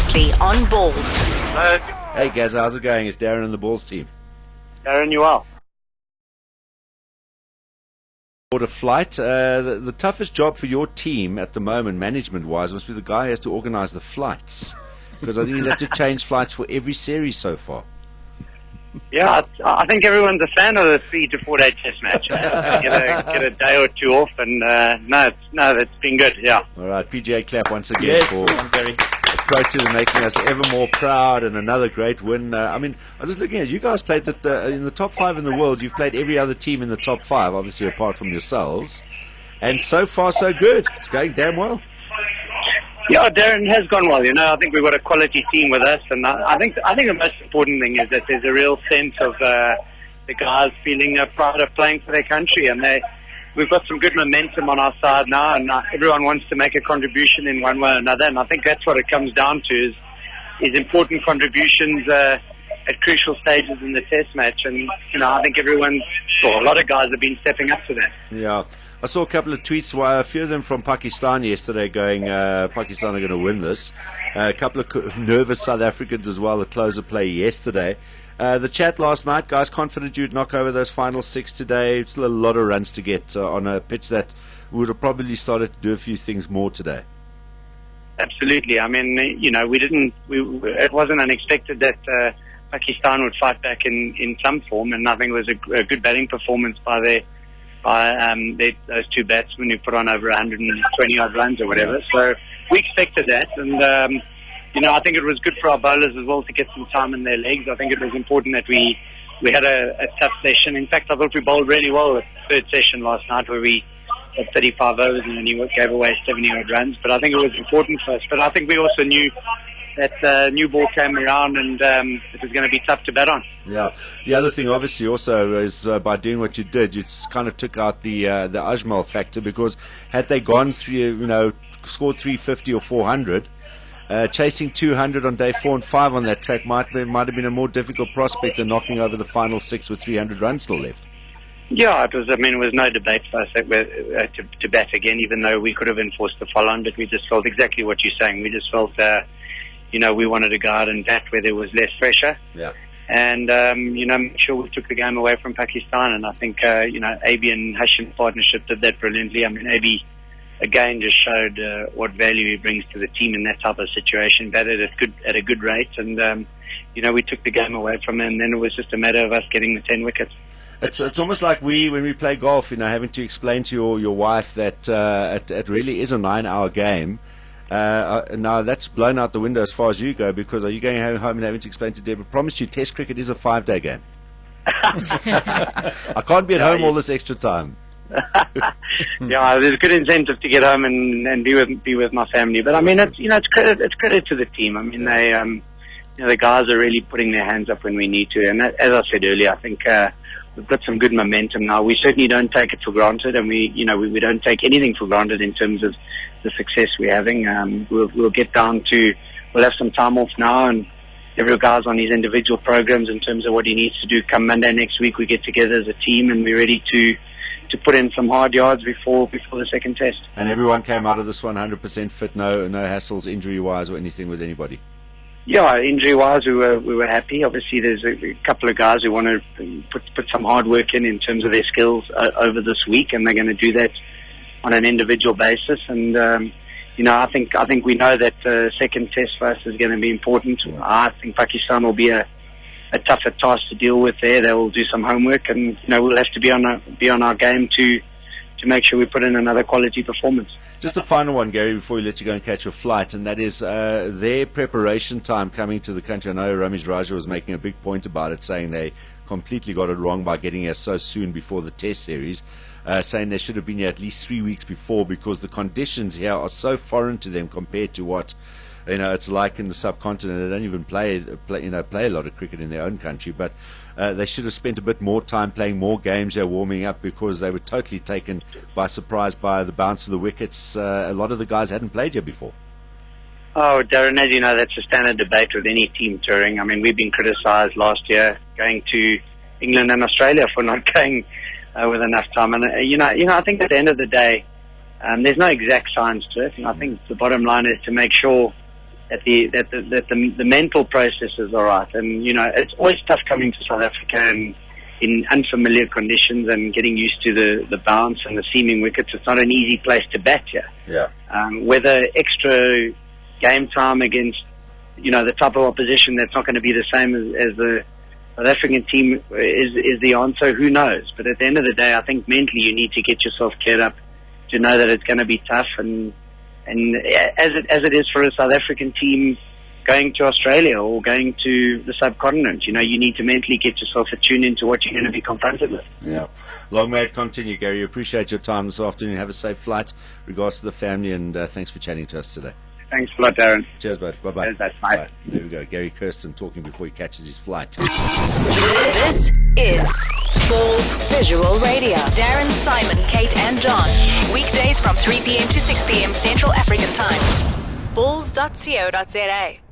Previously on Balls. Hello, Hey Gaz, how's it going? It's Darren and the Balls team. Darren, you well? Order flight. The toughest job for your team at the moment, management-wise, must be the guy who has to organise the flights. Because I think he's had to change flights for every series so far. Yeah, I think everyone's a fan of the 3 to 4 day test match. Get a day or two off, and it's been good. Yeah. All right, PGA clap once again for Proteas making us ever more proud, and another great win. I was just looking at you guys played in the top 5 in the world. You've played every other team in the top 5, obviously apart from yourselves, and so far so good. It's going damn well. Yeah, Darren has gone well. I think we've got a quality team with us, and I think the most important thing is that there's a real sense of the guys feeling proud of playing for their country, and we've got some good momentum on our side now, and everyone wants to make a contribution in one way or another, and I think that's what it comes down to is important contributions at crucial stages in the test match, and I think a lot of guys have been stepping up to that. Yeah. I saw a couple of tweets, a few of them from Pakistan yesterday going, Pakistan are going to win this. A couple of nervous South Africans as well, the close of play yesterday. The chat last night, guys, confident you'd knock over those final 6 today. Still a lot of runs to get on a pitch that would have probably started to do a few things more today. Absolutely. It wasn't unexpected that Pakistan would fight back in some form, and I think it was a good batting performance by those two batsmen who put on over 120 odd runs or whatever. So we expected that, and I think it was good for our bowlers as well to get some time in their legs. I think it was important that we had a tough session. In fact, I thought we bowled really well at the third session last night, where we had 35 overs and only gave away 70 odd runs. But I think it was important for us. But I think we also knew that new ball came around, and it was going to be tough to bat on. Yeah. The other thing, obviously, also is by doing what you did, you kind of took out the Ajmal factor, because had they gone through, scored 350 or 400, chasing 200 on day 4 and 5 on that track might have been a more difficult prospect than knocking over the final 6 with 300 runs still left. Yeah, it was no debate for us to bat again, even though we could have enforced the follow-on, but we just felt exactly what you're saying. We just felt we wanted to go out and bat where there was less pressure. Yeah. And, make sure we took the game away from Pakistan. And I think, AB and Hashim's partnership did that brilliantly. AB, again, just showed what value he brings to the team in that type of situation, batted at a good rate. And, we took the game away from him, and then it was just a matter of us getting the 10 wickets. It's almost like when we play golf, having to explain to your wife that it really is a 9-hour game. Now that's blown out the window as far as you go, because are you going home and having to explain to Deborah, promise you Test cricket is a 5-day game? I can't be at home all this extra time. Yeah, there's good incentive to get home and be with my family. But it's credit to the team. They the guys are really putting their hands up when we need to. And as I said earlier, I think we've got some good momentum now. We certainly don't take it for granted, and we don't take anything for granted in terms of the success we're having. We'll get down to, we'll have some time off now, and every guy's on his individual programs in terms of what he needs to do. Come Monday next week, we get together as a team, and we're ready to put in some hard yards before the second test. And everyone came out of this one 100% fit, no hassles injury-wise or anything with anybody? Yeah, injury-wise, we were happy. Obviously, there's a couple of guys who want to put some hard work in terms of their skills over this week, and they're going to do that on an individual basis. And I think we know that second test for us is going to be important. I think Pakistan will be a tougher task to deal with there. They will do some homework, and we'll have to be on our game to make sure we put in another quality performance. Just a final one, Gary, before we let you go and catch your flight, and that is their preparation time coming to the country. I know Ramesh Raja was making a big point about it, saying they completely got it wrong by getting here so soon before the test series, saying they should have been here at least 3 weeks before, because the conditions here are so foreign to them compared to what it's like in the subcontinent. They don't even play a lot of cricket in their own country, but they should have spent a bit more time playing more games here, warming up, because they were totally taken by surprise by the bounce of the wickets. A lot of the guys hadn't played here before. Oh, Darren, as you know, that's a standard debate with any team touring. We've been criticised last year going to England and Australia for not going with enough time. And I think at the end of the day, there's no exact science to it. And I think the bottom line is to make sure the mental processes are right. And it's always tough coming to South Africa and in unfamiliar conditions and getting used to the bounce and the seaming wickets. It's not an easy place to bat here. Yeah. Whether extra game time against the type of opposition that's not going to be the same as the South African team is the answer. Who knows? But at the end of the day, I think mentally you need to get yourself geared up to know that it's going to be tough. And as it is for a South African team going to Australia or going to the subcontinent, you need to mentally get yourself attuned into what you're going to be confronted with. Yeah. Long may it continue, Gary. Appreciate your time this afternoon. Have a safe flight. Regards to the family, and thanks for chatting to us today. Thanks a lot, Darren. Cheers, bud. Bye-bye. Cheers, bye. Bye. There we go. Gary Kirsten talking before he catches his flight. This is Balls Visual Radio. Darren, Simon, Kate and John. Weekdays from 3 p.m. to 6 p.m. Central African Time. Balls.co.za